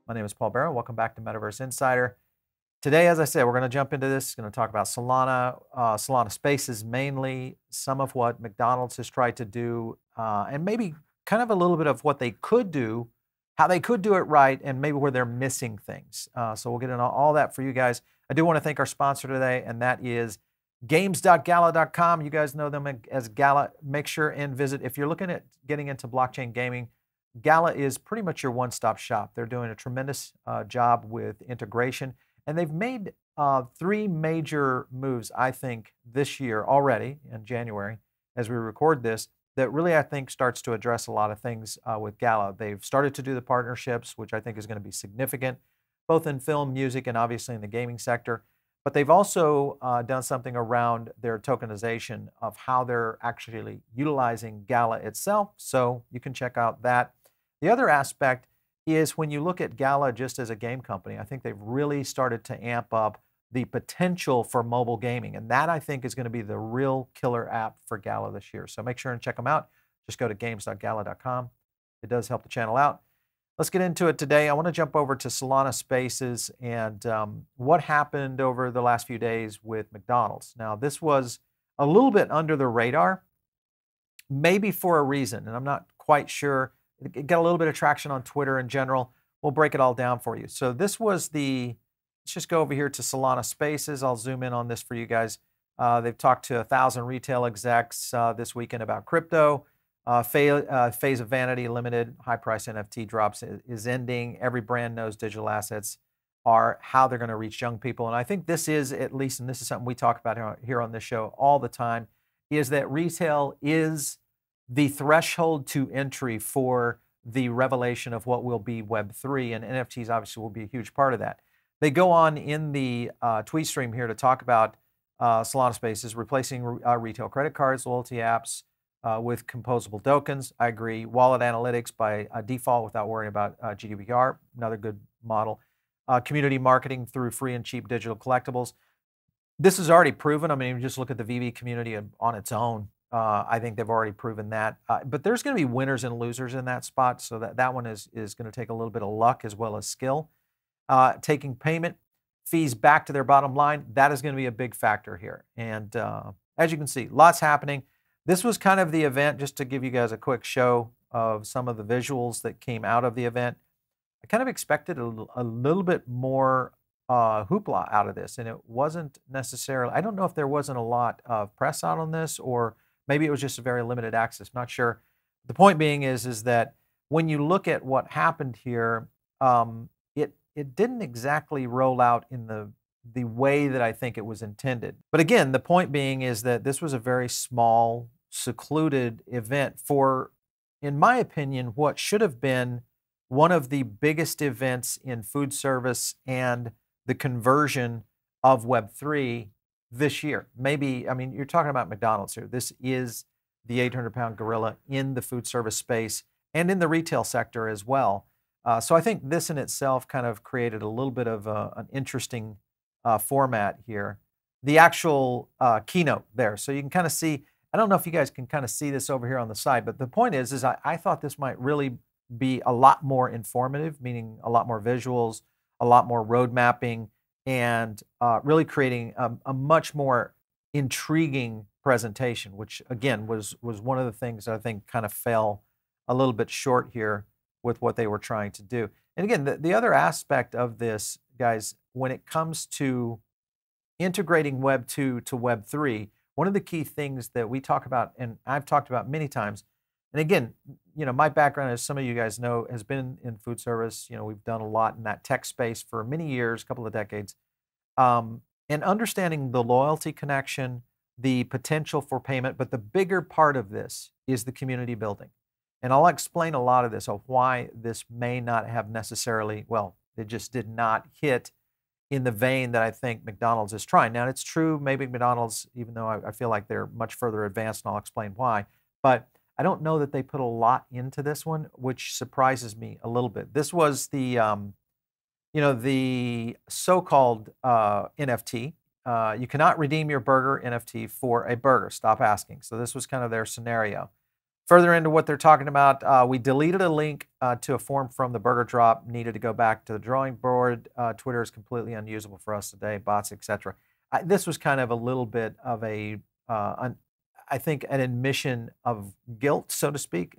My name is Paul Barrow. Welcome back to Metaverse Insider. Today, as I said, we're going to jump into this. Going to talk about Solana Spaces mainly, some of what McDonald's has tried to do, and maybe kind of a little bit of what they could do, how they could do it right, and maybe where they're missing things. So we'll get into all that for you guys. I do want to thank our sponsor today, and that is games.gala.com. You guys know them as Gala. Make sure and visit. If you're looking at getting into blockchain gaming, Gala is pretty much your one-stop shop. They're doing a tremendous job with integration, and they've made three major moves, I think, this year already in January, as we record this, that really, I think, starts to address a lot of things with Gala. They've started to do the partnerships, which I think is going to be significant, both in film, music, and obviously in the gaming sector. But they've also done something around their tokenization of how they're actually utilizing Gala itself. So you can check out that. The other aspect is when you look at Gala just as a game company, I think they've really started to amp up the potential for mobile gaming. And that, I think, is going to be the real killer app for Gala this year. So make sure and check them out. Just go to games.gala.com. It does help the channel out. Let's get into it today. I want to jump over to Solana Spaces and what happened over the last few days with McDonald's. Now, this was a little bit under the radar, maybe for a reason, and I'm not quite sure. It got a little bit of traction on Twitter in general. We'll break it all down for you. So this was let's just go over here to Solana Spaces. I'll zoom in on this for you guys. They've talked to 1,000 retail execs this weekend about crypto. Phase of Vanity Limited, high-price NFT drops is ending. Every brand knows digital assets are how they're going to reach young people. And I think this is, at least, and this is something we talk about here on this show all the time, is that retail is the threshold to entry for the revelation of what will be Web3, and NFTs obviously will be a huge part of that. They go on in the tweet stream here to talk about Solana Spaces, replacing retail credit cards, loyalty apps with composable tokens. I agree. Wallet analytics by default without worrying about GDPR, another good model. Community marketing through free and cheap digital collectibles. This is already proven. I mean, you just look at the VB community on its own. I think they've already proven that. But there's going to be winners and losers in that spot, so that one is going to take a little bit of luck as well as skill. Taking payment fees back to their bottom line, that is going to be a big factor here. And as you can see, lots happening. This was kind of the event, just to give you guys a quick show of some of the visuals that came out of the event. I kind of expected a little bit more hoopla out of this, and it wasn't necessarily, I don't know if there wasn't a lot of press out on this, or maybe it was just a very limited access. I'm not sure. The point being is that when you look at what happened here, it didn't exactly roll out in the way that I think it was intended. But again, the point being is that this was a very small, secluded event for, in my opinion, what should have been one of the biggest events in food service and the conversion of Web3 this year. Maybe, I mean, you're talking about McDonald's here. This is the 800-pound gorilla in the food service space and in the retail sector as well. So I think this in itself kind of created a little bit of an interesting format here. The actual keynote there. So you can kind of see, I don't know if you guys can kind of see this over here on the side, but the point is I thought this might really be a lot more informative, meaning a lot more visuals, a lot more road mapping, and really creating a much more intriguing presentation, which again was one of the things that I think kind of fell a little bit short here with what they were trying to do. And again, the other aspect of this, guys, when it comes to integrating Web 2 to Web 3, one of the key things that we talk about, and I've talked about many times, and again, you know, my background, as some of you guys know, has been in food service. You know, we've done a lot in that tech space for many years, a couple of decades. And understanding the loyalty connection, the potential for payment, but the bigger part of this is the community building. And I'll explain a lot of this, of why this may not have necessarily, well, it just did not hit in the vein that I think McDonald's is trying. Now, it's true, maybe McDonald's, even though I feel like they're much further advanced, and I'll explain why, but I don't know that they put a lot into this one, which surprises me a little bit. This was the, you know, the so-called NFT. You cannot redeem your burger NFT for a burger. Stop asking. So this was kind of their scenario. Further into what they're talking about, we deleted a link to a form from the burger drop, needed to go back to the drawing board. Twitter is completely unusable for us today, bots, etc. This was kind of a little bit of I think, an admission of guilt, so to speak.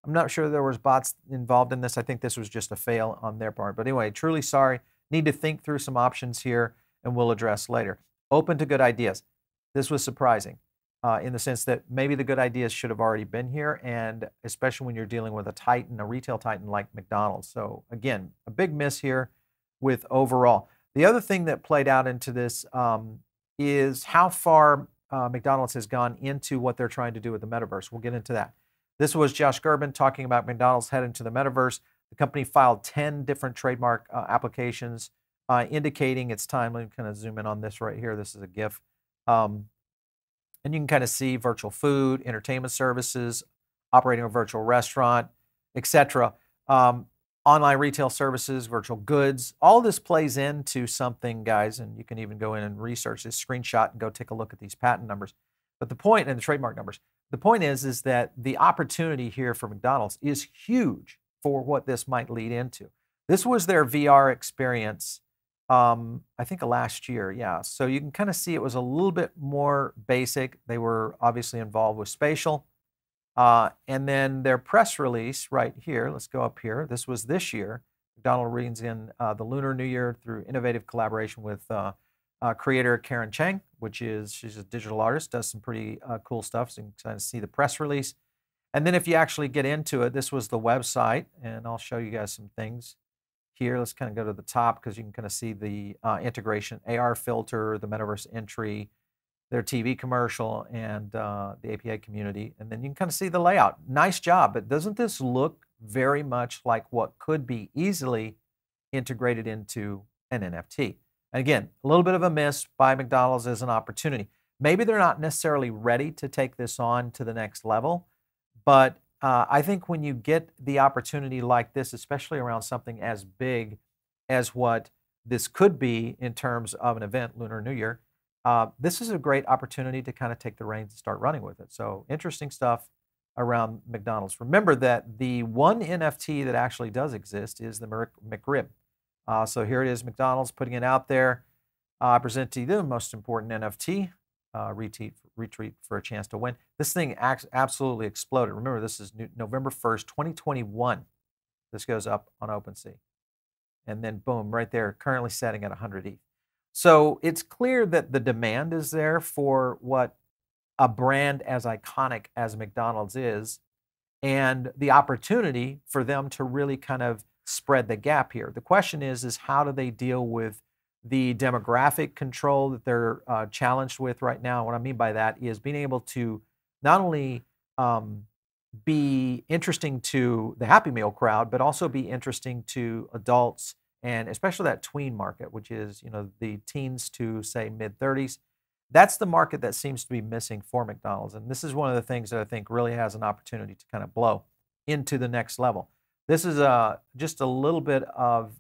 I'm not sure there was bots involved in this. I think this was just a fail on their part. But anyway, truly sorry. Need to think through some options here, and we'll address later. Open to good ideas. This was surprising in the sense that maybe the good ideas should have already been here, and especially when you're dealing with a titan, a retail titan like McDonald's. So again, a big miss here with overall. The other thing that played out into this is how far McDonald's has gone into what they're trying to do with the metaverse. We'll get into that. This was Josh Gerben talking about McDonald's heading to the metaverse. The company filed 10 different trademark applications indicating it's time. Let me kind of zoom in on this right here. This is a GIF. And you can kind of see virtual food, entertainment services, operating a virtual restaurant, etc. Online retail services, virtual goods. All this plays into something, guys, and you can even go in and research this screenshot and go take a look at these patent numbers. But the point, and the trademark numbers, the point is that the opportunity here for McDonald's is huge for what this might lead into. This was their VR experience, I think last year, yeah. So you can kind of see it was a little bit more basic. They were obviously involved with Spatial. And then their press release right here, let's go up here. This was this year. McDonald's reads in the Lunar New Year through innovative collaboration with creator Karen Chang, she's a digital artist, does some pretty cool stuff. So you can kind of see the press release. And then if you actually get into it, this was the website, and I'll show you guys some things here. Let's kind of go to the top because you can kind of see the integration, AR filter, the metaverse entry, their TV commercial, and the APA community. And then you can kind of see the layout. Nice job, but doesn't this look very much like what could be easily integrated into an NFT? And again, a little bit of a miss by McDonald's as an opportunity. Maybe they're not necessarily ready to take this on to the next level, but I think when you get the opportunity like this, especially around something as big as what this could be in terms of an event, Lunar New Year, this is a great opportunity to kind of take the reins and start running with it. So interesting stuff around McDonald's. Remember that the one NFT that actually does exist is the McRib. So here it is, McDonald's putting it out there. I present to you the most important NFT, retweet for a chance to win. This thing absolutely exploded. Remember, this is November 1st, 2021. This goes up on OpenSea. And then boom, right there, currently setting at 100 ETH. So it's clear that the demand is there for what a brand as iconic as McDonald's is, and the opportunity for them to really kind of spread the gap here. The question is how do they deal with the demographic control that they're challenged with right now? What I mean by that is being able to not only be interesting to the Happy Meal crowd, but also be interesting to adults, and especially that tween market, which is, you know, the teens to say mid-30s. That's the market that seems to be missing for McDonald's. And this is one of the things that I think really has an opportunity to kind of blow into the next level. This is just a little bit of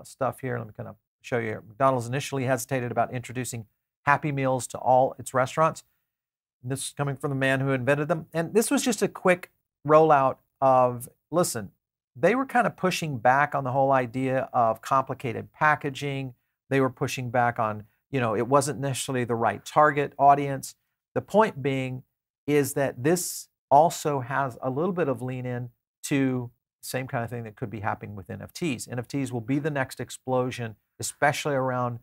stuff here. Let me kind of show you here. McDonald's initially hesitated about introducing Happy Meals to all its restaurants. This is coming from the man who invented them. And this was just a quick rollout of, listen, they were kind of pushing back on the whole idea of complicated packaging. They were pushing back on, you know, it wasn't necessarily the right target audience. The point being is that this also has a little bit of lean in to the same kind of thing that could be happening with NFTs. NFTs will be the next explosion, especially around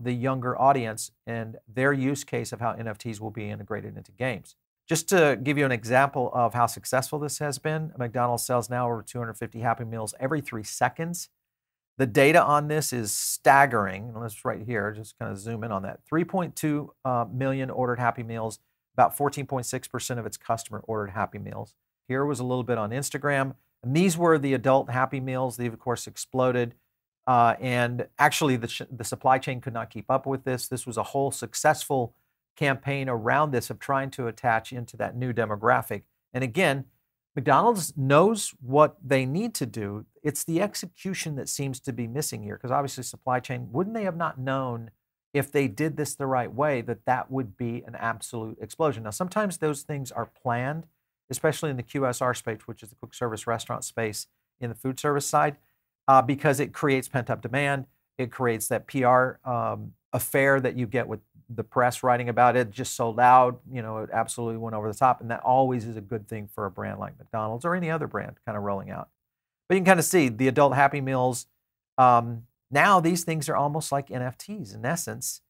the younger audience and their use case of how NFTs will be integrated into games. Just to give you an example of how successful this has been, McDonald's sells now over 250 Happy Meals every 3 seconds. The data on this is staggering. Let's right here, just kind of zoom in on that. 3.2 million ordered Happy Meals, about 14.6% of its customer ordered Happy Meals. Here was a little bit on Instagram. And these were the adult Happy Meals. They've, of course, exploded. And actually, the supply chain could not keep up with this. This was a whole successful campaign around this of trying to attach into that new demographic. And again, McDonald's knows what they need to do. It's the execution that seems to be missing here, because obviously supply chain, wouldn't they have not known if they did this the right way that that would be an absolute explosion? Now, sometimes those things are planned especially in the QSR space, which is the quick service restaurant space in the food service side, because it creates pent-up demand. It creates that PR affair that you get with the press writing about it. Just sold out, it absolutely went over the top, and that always is a good thing for a brand like McDonald's or any other brand kind of rolling out. But you can kind of see the adult Happy Meals. Now these things are almost like NFTs in essence,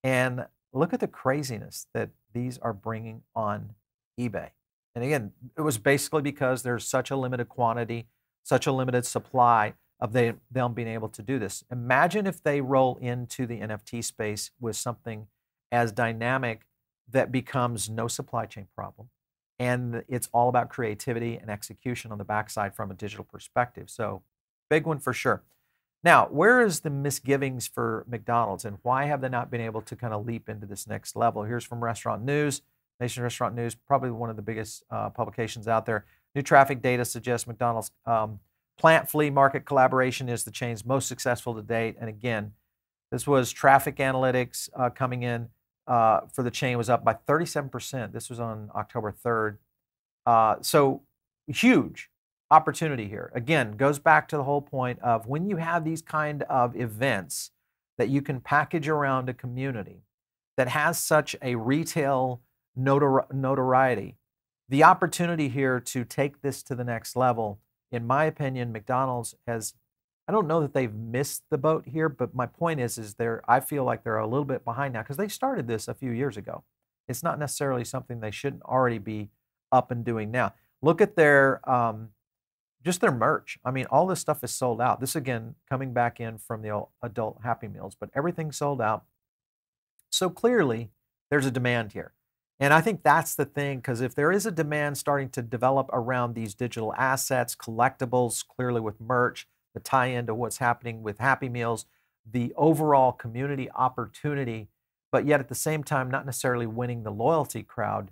and look at the craziness that these are bringing on eBay. And again, it was basically because there's such a limited quantity, such a limited supply of them being able to do this. Imagine if they roll into the NFT space with something as dynamic that becomes no supply chain problem. And it's all about creativity and execution on the backside from a digital perspective. So big one for sure. Now, where is the misgivings for McDonald's, and why have they not been able to kind of leap into this next level? Here's from Restaurant News, Nation Restaurant News, probably one of the biggest publications out there. New traffic data suggests McDonald's plant flea market collaboration is the chain's most successful to date. And again, this was traffic analytics coming in for the chain was up by 37%. This was on October 3rd. So huge opportunity here. Again, goes back to the whole point of when you have these kind of events that you can package around a community that has such a retail notoriety, the opportunity here to take this to the next level, in my opinion, McDonald's has, I don't know that they've missed the boat here, but my point is I feel like they're a little bit behind now because they started this a few years ago. It's not necessarily something they shouldn't already be up and doing now. Look at their just their merch. I mean, all this stuff is sold out. This, again, coming back in from the adult Happy Meals, but everything's sold out. So clearly, there's a demand here. And I think that's the thing, because if there is a demand starting to develop around these digital assets, collectibles, clearly with merch, the tie-in to what's happening with Happy Meals, the overall community opportunity, but yet at the same time, not necessarily winning the loyalty crowd,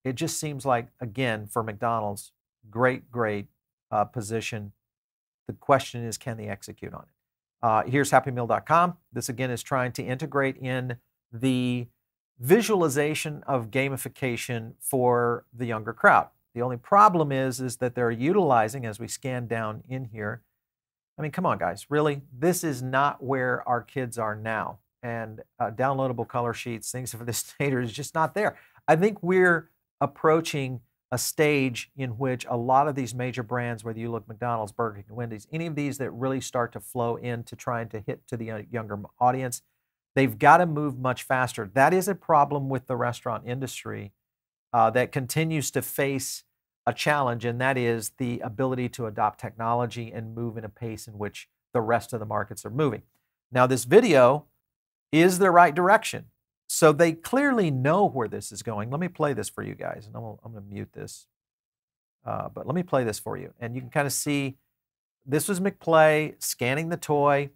it just seems like, again, for McDonald's, great position. The question is, can they execute on it? Here's happymeal.com. This, again, is trying to integrate in the visualization of gamification for the younger crowd. The only problem is that they're utilizing, as we scan down in here, I mean, come on, guys, really? This is not where our kids are now. And downloadable color sheets, things of this nature is just not there. I think we're approaching a stage in which a lot of these major brands, whether you look McDonald's, Burger King, Wendy's, any of these that really start to flow into trying to hit to the younger audience, they've got to move much faster. That is a problem with the restaurant industry that continues to face a challenge, and that is the ability to adopt technology and move in a pace in which the rest of the markets are moving. Now, this video is the right direction. So they clearly know where this is going. Let me play this for you guys, and I'm going to mute this. But let me play this for you. And you can kind of see this was McPlay scanning the toy,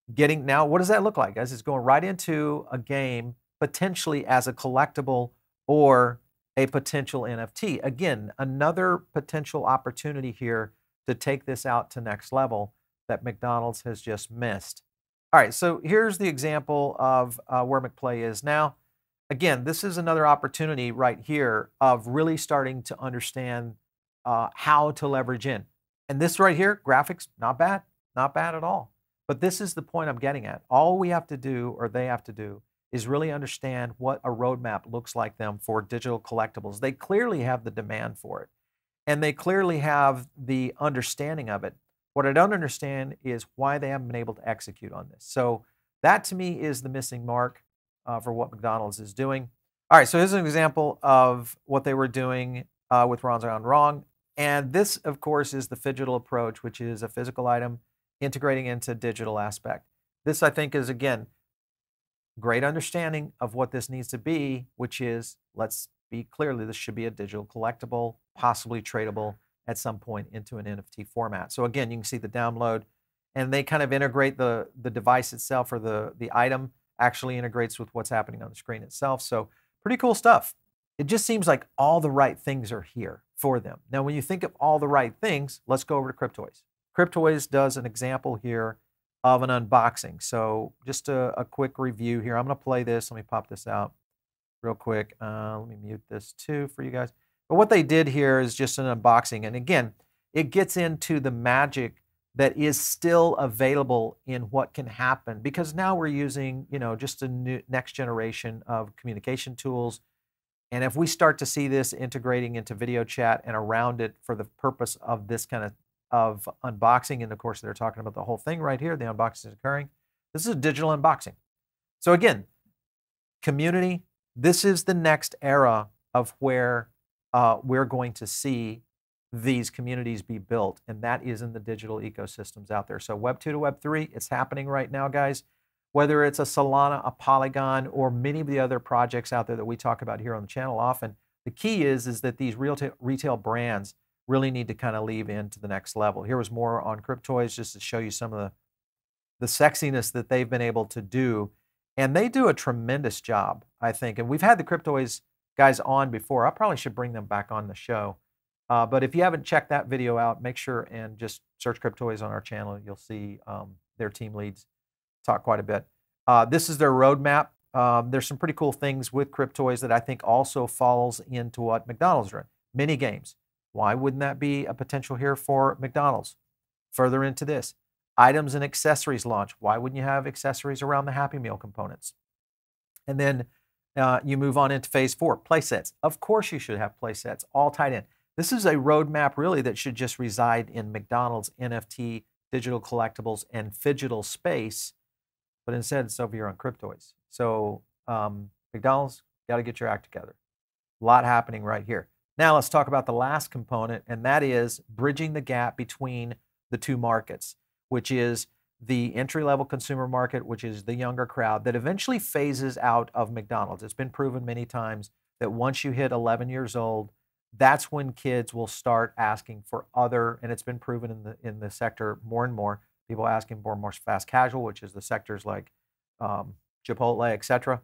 now what does that look like, guys? It's going right into a game, potentially as a collectible or a potential NFT. Again, another potential opportunity here to take this out to next level that McDonald's has just missed. All right, so here's the example of where McPlay is now. Again, this is another opportunity right here of really starting to understand how to leverage in. And this right here, graphics, not bad at all. But this is the point I'm getting at. All we have to do, or they have to do, is really understand what a roadmap looks like them for digital collectibles. They clearly have the demand for it, and they clearly have the understanding of it. What I don't understand is why they haven't been able to execute on this. So that, to me, is the missing mark for what McDonald's is doing. All right, so here's an example of what they were doing with Ron's Gone Wrong. And this, of course, is the Phygital approach, which is a physical item integrating into digital aspect. This, I think, is, again, great understanding of what this needs to be, which is, let's be clearly, this should be a digital collectible, possibly tradable at some point into an NFT format. So again, you can see the download, and they kind of integrate the device itself, or the item actually integrates with what's happening on the screen itself. So pretty cool stuff. It just seems like all the right things are here for them. Now, when you think of all the right things, let's go over to Cryptoys. Cryptoys does an example here of an unboxing. So just a quick review here. I'm going to play this. Let me pop this out real quick. Let me mute this too for you guys. But what they did here is just an unboxing. And again, it gets into the magic that is still available in what can happen, because now we're using, just a new next generation of communication tools. And if we start to see this integrating into video chat and around it for the purpose of this kind of unboxing, and of course they're talking about the whole thing right here, the unboxing is occurring. This is a digital unboxing. So again, community, this is the next era of where we're going to see these communities be built, and that is in the digital ecosystems out there. So Web 2 to Web 3, it's happening right now, guys. Whether it's a Solana, a Polygon, or many of the other projects out there that we talk about here on the channel often, the key is that these retail brands really need to kind of leave into the next level. Here was more on Cryptoys just to show you some of the sexiness that they've been able to do. And they do a tremendous job, I think. And we've had the Cryptoys guys on before. I probably should bring them back on the show. But if you haven't checked that video out, make sure and just search Cryptoys on our channel. You'll see their team leads talk quite a bit. This is their roadmap. There's some pretty cool things with Cryptoys that I think also falls into what McDonald's are doing. Mini-games. Why wouldn't that be a potential here for McDonald's? Further into this, items and accessories launch. Why wouldn't you have accessories around the Happy Meal components? And then you move on into phase 4, play sets. Of course you should have play sets all tied in. This is a roadmap really that should just reside in McDonald's, NFT, digital collectibles, and Phygital space, but instead it's over here on Cryptoys. So McDonald's, got to get your act together. A lot happening right here. Now let's talk about the last component, and that is bridging the gap between the two markets, which is the entry-level consumer market, which is the younger crowd that eventually phases out of McDonald's. It's been proven many times that once you hit 11 years old, that's when kids will start asking for other, and it's been proven in the sector more and more, people asking for more fast casual, which is the sectors like Chipotle, etc.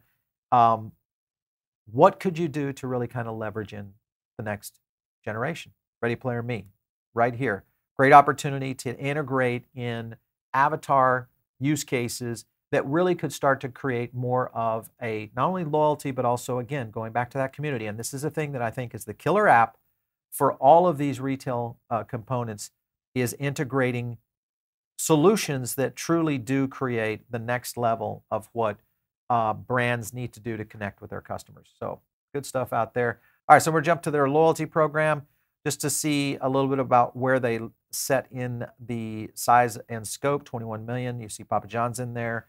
What could you do to really kind of leverage in the next generation? Ready Player Me, right here. Great opportunity to integrate in avatar use cases that really could start to create more of a, not only loyalty, but also, again, going back to that community. And this is a thing that I think is the killer app for all of these retail components, is integrating solutions that truly do create the next level of what brands need to do to connect with their customers. So good stuff out there. All right, so we're jump to their loyalty program just to see a little bit about where they set in the size and scope. 21 million. You see Papa John's in there,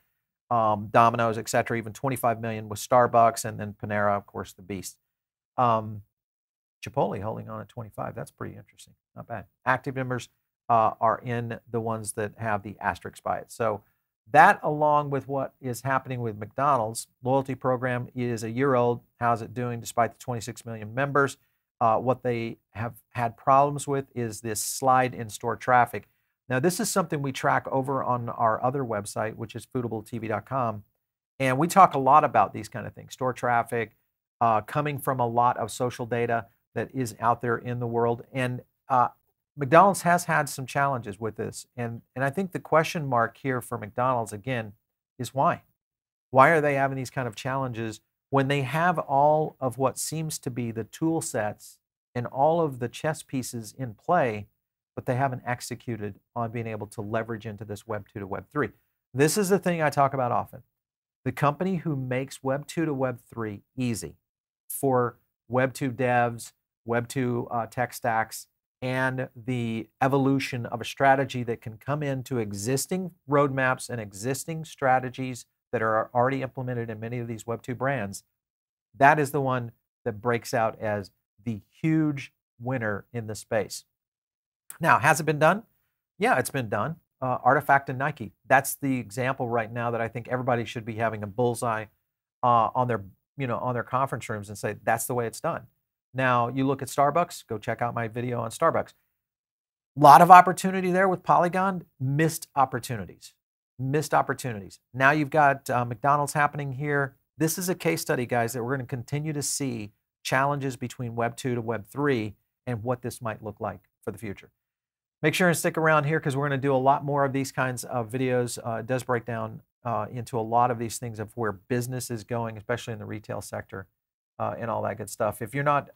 Domino's, etc. Even 25 million with Starbucks, and then Panera, of course, the beast. Chipotle holding on at 25. That's pretty interesting. Not bad. Active members are in the ones that have the asterisk by it. So that, along with what is happening with McDonald's, loyalty program is a year old. How's it doing despite the 26 million members? What they have had problems with is this slide in store traffic. Now, this is something we track over on our other website, which is foodabletv.com. And we talk a lot about these kind of things, store traffic, coming from a lot of social data that is out there in the world. And McDonald's has had some challenges with this. And I think the question mark here for McDonald's, again, is why? Why are they having these kind of challenges when they have all of what seems to be the tool sets and all of the chess pieces in play, but they haven't executed on being able to leverage into this Web 2 to Web 3? This is the thing I talk about often. The company who makes Web 2 to Web 3 easy for Web 2 devs, Web 2 tech stacks, and the evolution of a strategy that can come into existing roadmaps and existing strategies that are already implemented in many of these Web 2 brands, that is the one that breaks out as the huge winner in the space. Now, has it been done? Yeah, it's been done. Artifact and Nike. That's the example right now that I think everybody should be having a bullseye on their conference rooms and say, that's the way it's done. Now, you look at Starbucks, go check out my video on Starbucks. A lot of opportunity there with Polygon, missed opportunities. Missed opportunities. Now you've got McDonald's happening here. This is a case study, guys, that we're going to continue to see challenges between Web 2 to Web 3 and what this might look like for the future. Make sure and stick around here because we're going to do a lot more of these kinds of videos. It does break down into a lot of these things of where business is going, especially in the retail sector and all that good stuff. If you're not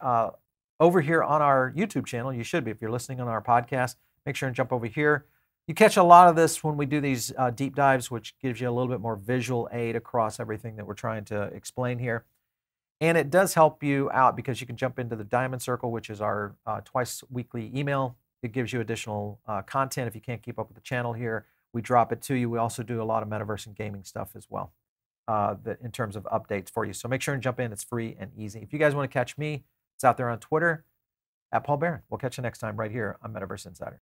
over here on our YouTube channel. You should be. If you're listening on our podcast, make sure and jump over here. You catch a lot of this when we do these deep dives, which gives you a little bit more visual aid across everything that we're trying to explain here. And it does help you out because you can jump into the Diamond Circle, which is our twice weekly email. It gives you additional content if you can't keep up with the channel here. We drop it to you. We also do a lot of metaverse and gaming stuff as well in terms of updates for you. So make sure and jump in. It's free and easy. If you guys want to catch me, it's out there on Twitter, @Paul Barron. We'll catch you next time right here on Metaverse Insider.